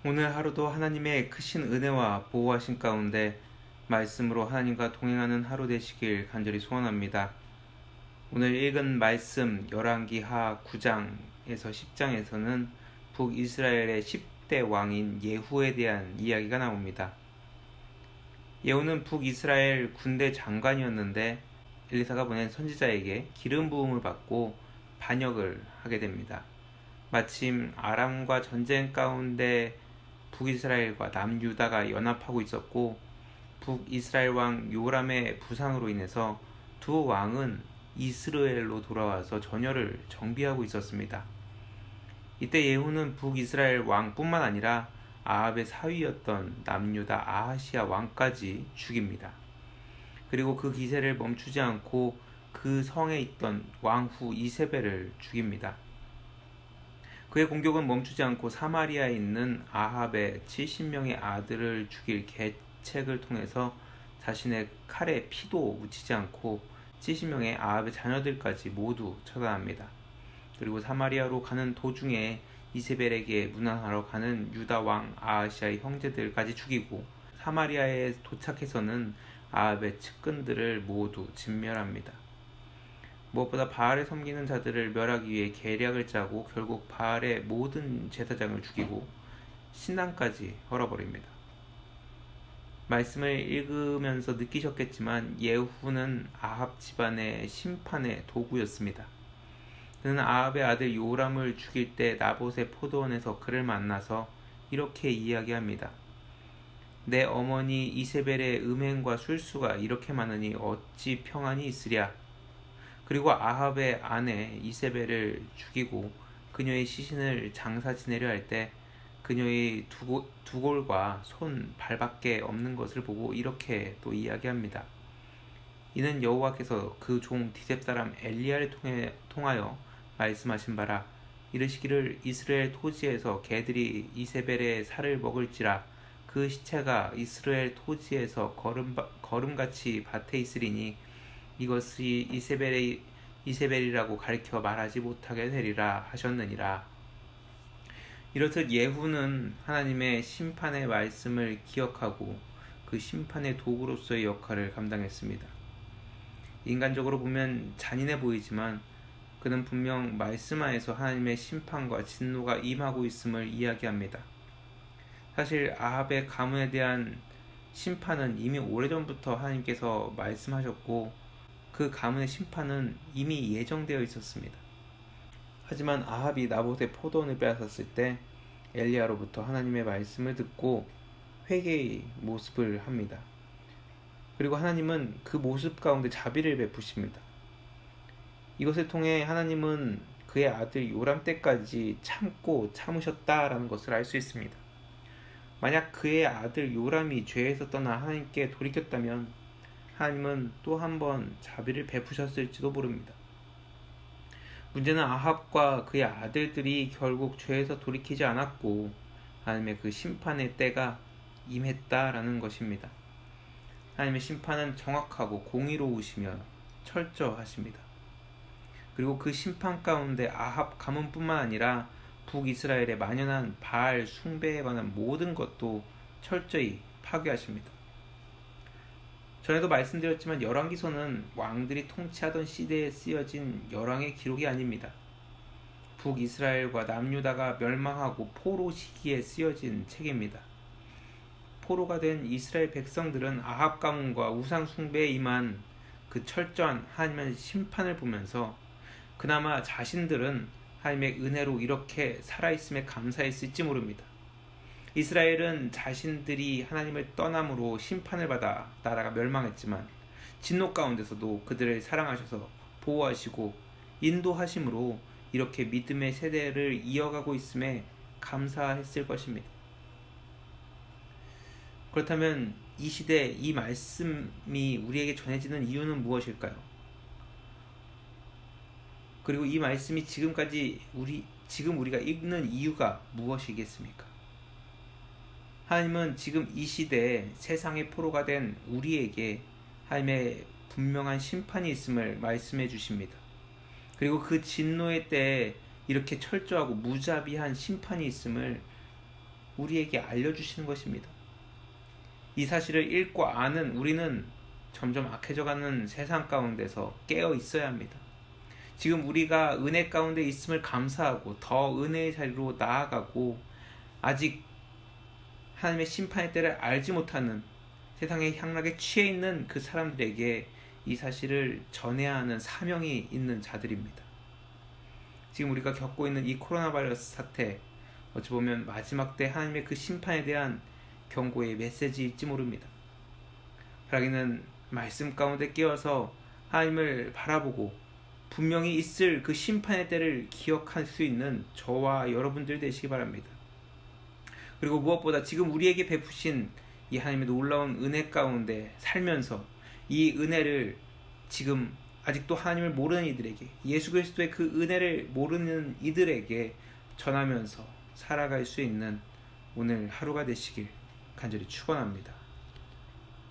오늘 하루도 하나님의 크신 은혜와 보호하신 가운데 말씀으로 하나님과 동행하는 하루 되시길 간절히 소원합니다. 오늘 읽은 말씀 열왕기하 9장에서 10장에서는 북이스라엘의 10대 왕인 예후에 대한 이야기가 나옵니다. 예후는 북이스라엘 군대 장관이었는데 엘리사가 보낸 선지자에게 기름 부음을 받고 반역을 하게 됩니다. 마침 아람과 전쟁 가운데 북이스라엘과 남유다가 연합하고 있었고 북이스라엘 왕 요람의 부상으로 인해서 두 왕은 이스라엘로 돌아와서 전열을 정비하고 있었습니다. 이때 예후는 북이스라엘 왕뿐만 아니라 아합의 사위였던 남유다 아하시아 왕까지 죽입니다. 그리고 그 기세를 멈추지 않고 그 성에 있던 왕후 이세벨을 죽입니다. 그의 공격은 멈추지 않고 사마리아에 있는 아합의 70명의 아들을 죽일 계책을 통해서 자신의 칼에 피도 묻히지 않고 70명의 아합의 자녀들까지 모두 처단합니다. 그리고 사마리아로 가는 도중에 이세벨에게 문안하러 가는 유다 왕 아하시아의 형제들까지 죽이고 사마리아에 도착해서는 아합의 측근들을 모두 진멸합니다. 무엇보다 바알을 섬기는 자들을 멸하기 위해 계략을 짜고 결국 바알의 모든 제사장을 죽이고 신당까지 헐어버립니다. 말씀을 읽으면서 느끼셨겠지만 예후는 아합 집안의 심판의 도구였습니다. 그는 아합의 아들 요람을 죽일 때 나봇의 포도원에서 그를 만나서 이렇게 이야기합니다. 내 어머니 이세벨의 음행과 술수가 이렇게 많으니 어찌 평안이 있으랴. 그리고 아합의 아내 이세벨을 죽이고 그녀의 시신을 장사 지내려 할 때 그녀의 두골과 손, 발밖에 없는 것을 보고 이렇게 또 이야기합니다. 이는 여호와께서 그 종 디셉 사람 엘리야를 통하여 말씀하신 바라. 이르시기를 이스라엘 토지에서 개들이 이세벨의 살을 먹을지라. 그 시체가 이스라엘 토지에서 거름같이 밭에 있으리니 이것이 이세벨이라고 가리켜 말하지 못하게 되리라 하셨느니라. 이렇듯 예후는 하나님의 심판의 말씀을 기억하고 그 심판의 도구로서의 역할을 감당했습니다. 인간적으로 보면 잔인해 보이지만 그는 분명 말씀 안에서 하나님의 심판과 진노가 임하고 있음을 이야기합니다. 사실 아합의 가문에 대한 심판은 이미 오래전부터 하나님께서 말씀하셨고 그 가문의 심판은 이미 예정되어 있었습니다. 하지만 아합이 나봇의 포도원을 빼앗았을 때 엘리야로부터 하나님의 말씀을 듣고 회개의 모습을 합니다. 그리고 하나님은 그 모습 가운데 자비를 베푸십니다. 이것을 통해 하나님은 그의 아들 요람 때까지 참고 참으셨다라는 것을 알 수 있습니다. 만약 그의 아들 요람이 죄에서 떠나 하나님께 돌이켰다면 하나님은 또 한 번 자비를 베푸셨을지도 모릅니다. 문제는 아합과 그의 아들들이 결국 죄에서 돌이키지 않았고 하나님의 그 심판의 때가 임했다라는 것입니다. 하나님의 심판은 정확하고 공의로우시며 철저하십니다. 그리고 그 심판 가운데 아합 가문뿐만 아니라 북이스라엘에 만연한 바알 숭배에 관한 모든 것도 철저히 파괴하십니다. 전에도 말씀드렸지만 열왕기서는 왕들이 통치하던 시대에 쓰여진 열왕의 기록이 아닙니다. 북이스라엘과 남유다가 멸망하고 포로 시기에 쓰여진 책입니다. 포로가 된 이스라엘 백성들은 아합 가문과 우상 숭배에 임한 그 철저한 하나님의 심판을 보면서 그나마 자신들은 하나님의 은혜로 이렇게 살아있음에 감사했을지 모릅니다. 이스라엘은 자신들이 하나님을 떠남으로 심판을 받아 나라가 멸망했지만 진노 가운데서도 그들을 사랑하셔서 보호하시고 인도하심으로 이렇게 믿음의 세대를 이어가고 있음에 감사했을 것입니다. 그렇다면 이 시대 이 말씀이 우리에게 전해지는 이유는 무엇일까요? 그리고 이 말씀이 지금 우리가 읽는 이유가 무엇이겠습니까? 하나님은 지금 이 시대에 세상의 포로가 된 우리에게 하나님의 분명한 심판이 있음을 말씀해 주십니다. 그리고 그 진노의 때에 이렇게 철저하고 무자비한 심판이 있음을 우리에게 알려주시는 것입니다. 이 사실을 읽고 아는 우리는 점점 악해져가는 세상 가운데서 깨어 있어야 합니다. 지금 우리가 은혜 가운데 있음을 감사하고 더 은혜의 자리로 나아가고 아직 하나님의 심판의 때를 알지 못하는 세상의 향락에 취해 있는 그 사람들에게 이 사실을 전해야 하는 사명이 있는 자들입니다. 지금 우리가 겪고 있는 이 코로나 바이러스 사태, 어찌 보면 마지막 때 하나님의 그 심판에 대한 경고의 메시지일지 모릅니다. 바라기는 말씀 가운데 깨어서 하나님을 바라보고 분명히 있을 그 심판의 때를 기억할 수 있는 저와 여러분들 되시기 바랍니다. 그리고 무엇보다 지금 우리에게 베푸신 이 하나님의 놀라운 은혜 가운데 살면서 이 은혜를 지금 아직도 하나님을 모르는 이들에게, 예수 그리스도의 그 은혜를 모르는 이들에게 전하면서 살아갈 수 있는 오늘 하루가 되시길 간절히 축원합니다.